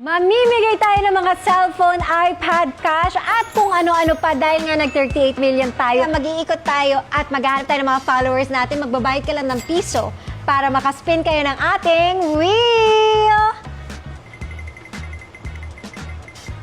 Mamimigay tayo ng mga cellphone, iPad, cash, at kung ano-ano pa dahil nga nag-38 million tayo. Mag-iikot tayo at maghahanap tayo ng mga followers natin. Magbabayad ka lang ng piso para makaspin kayo ng ating wheel.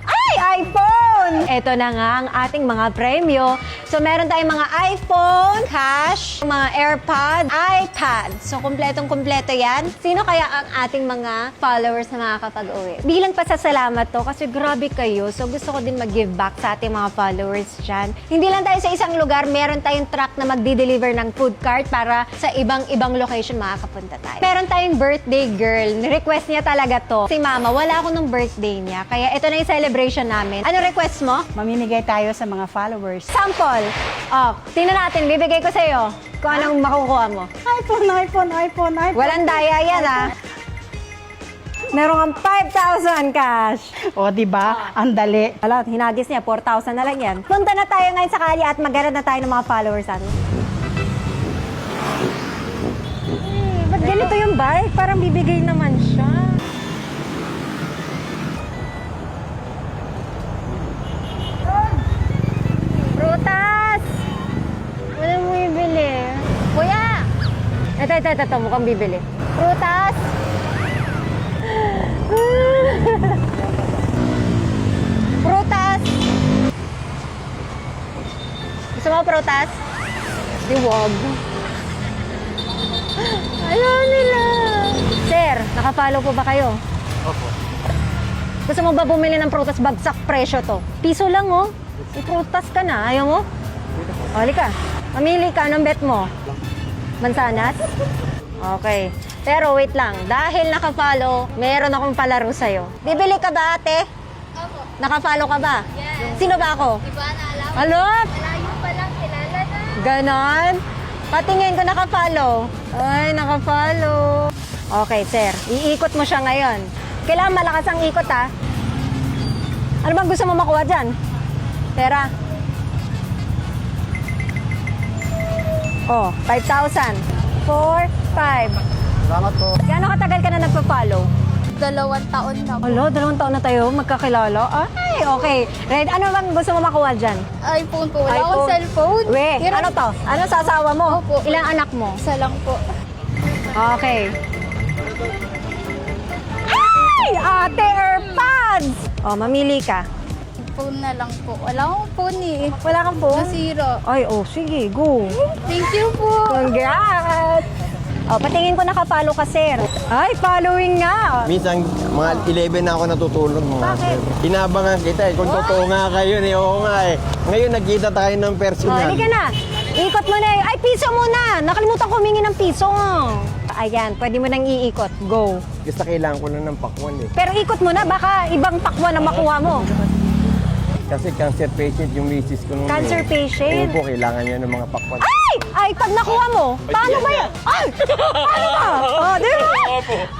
Ay, iPhone! Ito na nga ang ating mga premyo. So, meron tayong mga iPhone, cash, mga AirPods, iPad. So, kumpletong-kumpleto yan. Sino kaya ang ating mga followers na makakapag-uwi? Bilang pasasalamat to kasi grabe kayo. So, gusto ko din mag-give back sa ating mga followers dyan. Hindi lang tayo sa isang lugar, meron tayong truck na magdi-deliver ng food cart para sa ibang-ibang location makakapunta tayo. Meron tayong birthday girl. Request niya talaga to. Si Mama, wala ako nung birthday niya. Kaya ito na yung celebration namin. Ano request mo? Mamimigay tayo sa mga followers. Sample. Oh, tingnan natin. Bibigay ko sa'yo kung anong makukuha mo. iPhone. Walang daya yan, ah. Meron kang 5,000 cash. O, diba? Ang dali. Wala, hinagis niya. 4,000 na lang yan. Punta na tayo ngayon sa kalye at maghanap na tayo ng mga followers natin. Ba't ganito yung bike? Parang bibigay naman siya. Prutas! Wala mo bibili. Kuya! Ito. Mukhang bibili. Prutas! Prutas! Gusto mo prutas? Di wag. Ayaw nila. Sir, nakapalo po ba kayo? Opo. Gusto mo ba bumili ng prutas? Bagsak presyo to. Piso lang, oh. Prutas ka na. Ayaw mo? O, halika. Mamili ka. Anong bet mo? Mansanas? Okay. Pero wait lang. Dahil nakapalo, meron akong palaro sa'yo. Bibili ka ba, ate? Opo. Nakapalo ka ba? Yes. Sino ba ako? Iba na alam. Alo? Malayo pa lang, kilala na. Ganon? Patingin ko nakapalo. Ay, nakapalo. Okay, sir. Iikot mo siya ngayon. Kailangan malakas ang ikot, ha? Ano bang gusto mo makuha dyan? Pera. Oh, 5,000. 4, 5. Salamat po. Gaano katagal ka na nagpa-follow? 2 taon na po. Alo, 2 taon na tayo magkakilala. Ay, okay. Red, ano bang gusto mo makuha dyan? iPhone po. Wala akong iPhone. cellphone. We, ano to? Ano sa asawa mo? Opo. Ilang anak mo? Isa lang po. Okay. Ay! Ate AirPods! Oh, mamili ka. Phone na lang po. Wala akong phone eh. Wala kang phone? Nasira. Ay, oh, sige, go. Thank you po. Congrats! Oh, patingin ko nakapalo ka, sir. Ay, following nga. Minsan, mga 11 na ako natutulog. Bakit? Inabangan kita eh. Kung totoo nga kayo eh. Oo nga eh. Ngayon, nagkita tayo ng Oh, personal. halika na. Ikot mo na. Ay, piso muna. Nakalimutan ko humingi ng piso. Ayan, pwede mo nang iikot. Go. Basta kailangan ko lang ng pakwan eh. Pero ikot mo na, baka ibang pakwan ang makuha mo. Kasi cancer patient yung misis ko nung Cancer patient? Oo po, kailangan niya ng mga pakwan. Ay! Ay, pag nakuha mo, paano ba yan? Ay! Paano ba? Oh, di ba?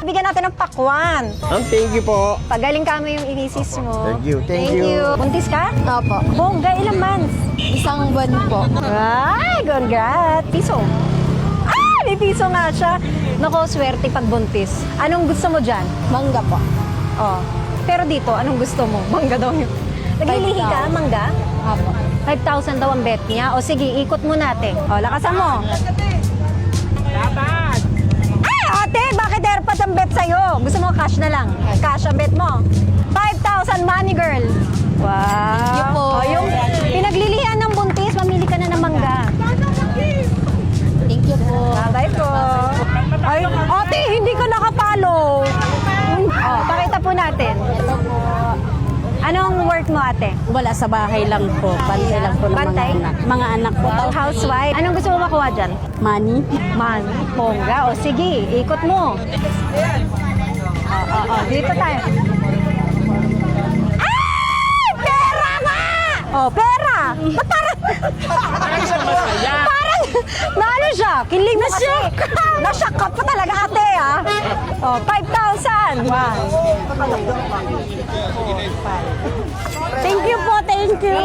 Bigyan natin ng pakwan. Thank you po. Pagaling kami yung inisis mo. Thank you, thank you. Buntis ka? Opo. Bongga, ilang months? Isang buwan po. Ay, congrats. Piso. Ah, may piso nga siya. Nako, swerte pag buntis. Anong gusto mo dyan? Mangga po. Oh. Pero dito, anong gusto mo? Mangga daw yun. Naglilihi ka, mangga? Opo. 5,000 daw ang bet niya. O sige, ikot mo natin. O, lakasan mo. Ay, ate, bakit AirPods ang bet sa'yo? Gusto mo cash na lang? Cash ang bet mo. 5,000 money girl. Wow. Thank you po. O, yung pinaglilihan ng buntis, mamili ka na ng mangga. Thank you po. Bye po. Ay, ate, hindi ka nakapalo. O, pakita po natin. Ito po. Anong work mo, ate? Wala, sa bahay lang po. Bantay lang po ng Bantay? mga anak. Mga anak po. Housewife. Anong gusto mo makuha dyan? Money. Man, bongga. O sige, ikot mo. Dito tayo. Ay! Pera nga! Oh, pera! Ba't parang... parang... Naano siya? Kilig mo kasi. Nashock ka pa talaga, ate, ah. Oh, 5,000. Wow. Thank you po, thank you.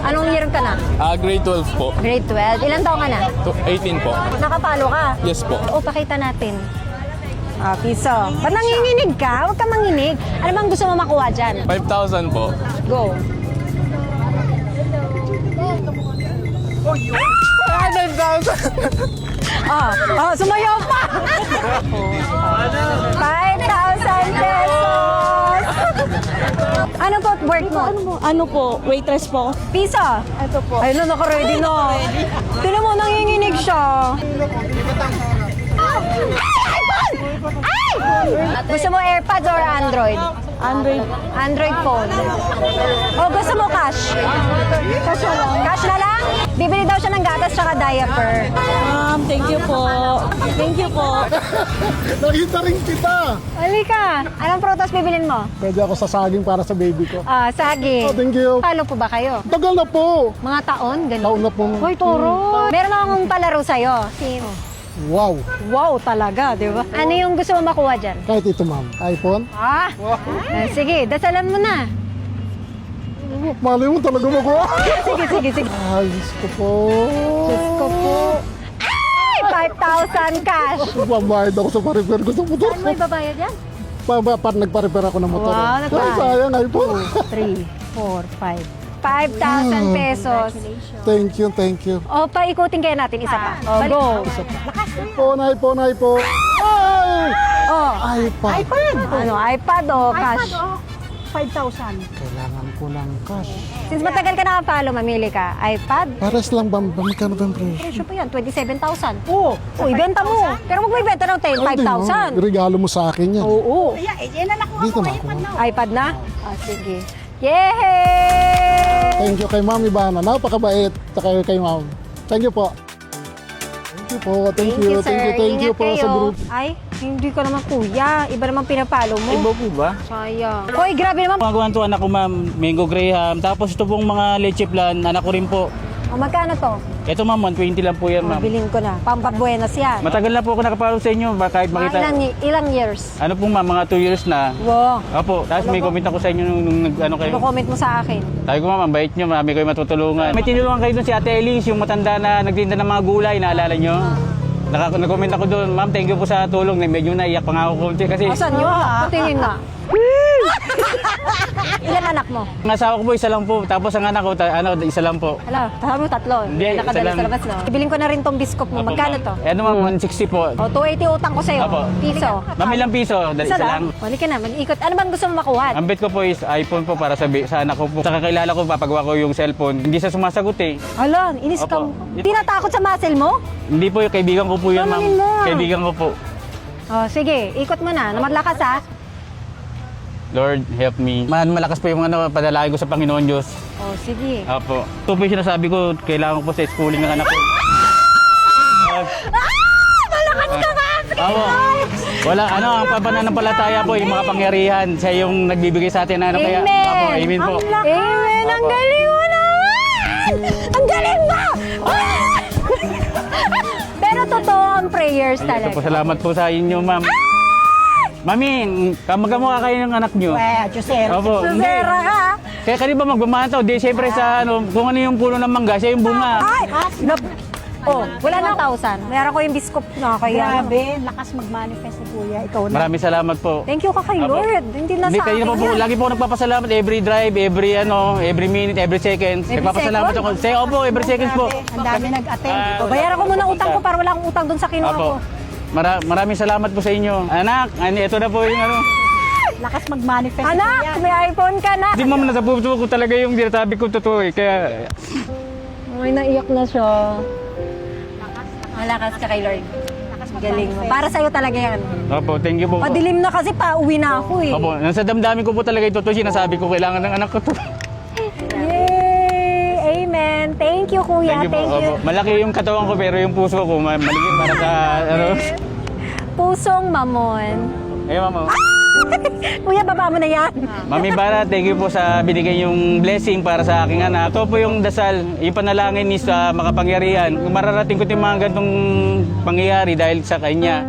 Anong year ka na? Grade 12 po. Grade 12. Ilan taon ka na? 18 po. Nakapalo ka? Yes po. O, pakita natin. Piso. Ba't nanginginig ka? Huwag ka manginig. Ano bang gusto mo makuha dyan? 5,000 po. Go. 5,000! Sumayaw pa! 5,000 pesos! Ano po work mo? Ano po, waitress po. Piso? Ito po. Ayun na, naka-ready na. Tinan mo, nanginginig siya. Gusto mo AirPods or Android? Android. Android phone. O gusto mo cash? Cash na lang. Cash na lang? Bibili daw siya ng gatas tsaka diaper. Ma'am, thank you po. Thank you po. Nakita rin kita. Halika. Anong prutas bibilin mo? Pwede ako sa saging para sa baby ko. Saging. Oh, thank you. Follow po ba kayo? Tagal na po. Mga taon? Ganun. Taon na po. Hoy, turo. Meron akong palaro sa'yo. Wow. Wow talaga, di ba? Ano yung gusto mo makuha dyan? Kahit ito, ma'am. iPhone. Sige, dasalan mo na. Mali mo talaga makuha. Sige. Ay, Diyos ko po. Diyos ko po. Ay! 5,000 cash. Babayad ako sa pa-repair ko sa motor. Ano may babayad yan? Nagpa-repair ako ng motor. Wow, Ay, sayang iPhone. 3, 4, 5. 5,000 pesos. Thank you. O, paikutin kaya natin isa pa. O, go. iPhone. Ay! O, iPad. ano, iPad o cash? 5,000. Kailangan ko ng cash. Since matagal ka nakapalo, mamili ka. iPad? Pares lang ba? Magkano ba ang presyo? Presyo pa yan, 27,000. Oo. O, ibenta mo. Pero huwag mo ibenta ng 5,000. Regalo mo sa akin yan. Oo. Dito makuha. iPad na? Sige. Yay! Thank you kay Mami Bana. Napakabait. Saka kay Ma'am. Thank you po. Thank you po. Thank you. sir. Thank you Ingat po kayo. sa group. Ay, hindi ka naman kuya. Iba naman pinapalo mo. Iba po ba? Sayang. Hoy, grabe naman. Magawa to anak ko ma'am, Mango Graham. Tapos ito pong mga leche plan, anak ko rin po. O, magkano to? Ito ma'am, 120 lang po yan ma'am. Bilhin ko na. Pampabuenas yan. Matagal na po ako nakapalo sa inyo, kahit Mga makita. ilang years? Ano po ma'am, mga 2 years na. Wow. Opo, tapos may comment ako sa inyo nung ano kayo. Ano comment mo sa akin? Sabi ko ma'am, ang bait nyo, marami kayo matutulungan. May tinulungan kayo doon si Ate Elise, yung matanda na nagtinda ng mga gulay, naalala nyo? Nag-comment ako doon, ma'am, thank you po sa tulong. Medyo naiyak pa nga ako konti kasi Asan yun? Tingin na. Ilan anak mo? ang asawa ko po, isa lang po. Tapos ang anak ko, isa lang po. Hala, sabi mo tatlo. Hindi, Nakadala isa lang. sa labas, no? Ibilin ko na rin tong biskop mo. Opo, Magkano ma'am. to? Ano ma'am, 160 po. O, 280 utang ko sa'yo. Opo. Piso. Ma'am, ilang piso? Isa lang. Huli ka na, mag-ikot. Ano bang gusto mo makuha? Ang bet ko po is iPhone po para sa anak ko po. Sa kakilala ko, papagawa ko yung cellphone. Hindi siya sumasagot eh. Hala, inis ka Opo. mo. Tinatakot sa muscle mo? Hindi po, yung kaibigan ko po yun, ma'am. Tamanin mo. Kaibigan ko po. O, sige, ikot mo na. Malakas ha. Lord, help me. Malakas po yung padalagin ko sa Panginoon Diyos. O, sige. Opo. Ito po yung sinasabi ko, kailangan ko po sa schooling ng anak ko. Malakas ka ba? Opo. Wala, ang pananampalataya po, yung mga pangyarihan. Siya yung nagbibigay sa atin. Kaya, Amen. opo, amen po. Amen. Ang Opo. galing mo naman! Ang galing mo! Pero totoo ang prayers Ito po, talaga. salamat po sa inyo, ma'am. Mami, kamagkamukha kayo ng anak nyo. Jusero. Opo, hindi. Susera ka! Kaya kanina ba magmamataw? Di, siyempre sa kung ano yung puno ng mangga, siya yung bunga. Ay! Wala na 1,000. Meron ko yung biskop na kaya. Grabe, lakas mag-manifest ni Kuya. Ikaw na. Maraming salamat po. Thank you ka kay Opo. Lord. Hindi na Hindi, sa kanina akin po, yan. lagi po ako nagpapasalamat. Every drive, every minute, every second. Every Nagpapasalamat second? ako. Opo, every seconds po. Ang dami nag-attend. O, bayaran ko muna utang ko para wala akong utang doon sa kinuha ko. Opo. Maraming salamat po sa inyo. Anak, ito na po yung Lakas mag-manifest ni Anak, Kuya. may iPhone ka na. Hindi mo nasabuto ko talaga yung dinasabi ko totoo eh. Kaya, Ay, naiyak na siya. Malakas ka kay Lord. Galing mo. Para sa'yo talaga yan. opo, thank you po. Padilim na kasi pauwi na ako eh. Opo, nasa damdamin ko po talaga ito. Sinasabi ko, kailangan ng anak ko to. Yay! Amen. Thank you, Kuya. Thank you po. Opo. Malaki yung katawan ko pero yung puso ko maligit para sa Pusong mamon. Mama. Kuya, baba mo na yan. Mami Bara, thank you po sa binigay yung blessing para sa aking anak. Ito po yung dasal, yung panalangin ni sa makapangyarihan. Mararating ko yung mga ganitong pangyayari dahil sa kanya.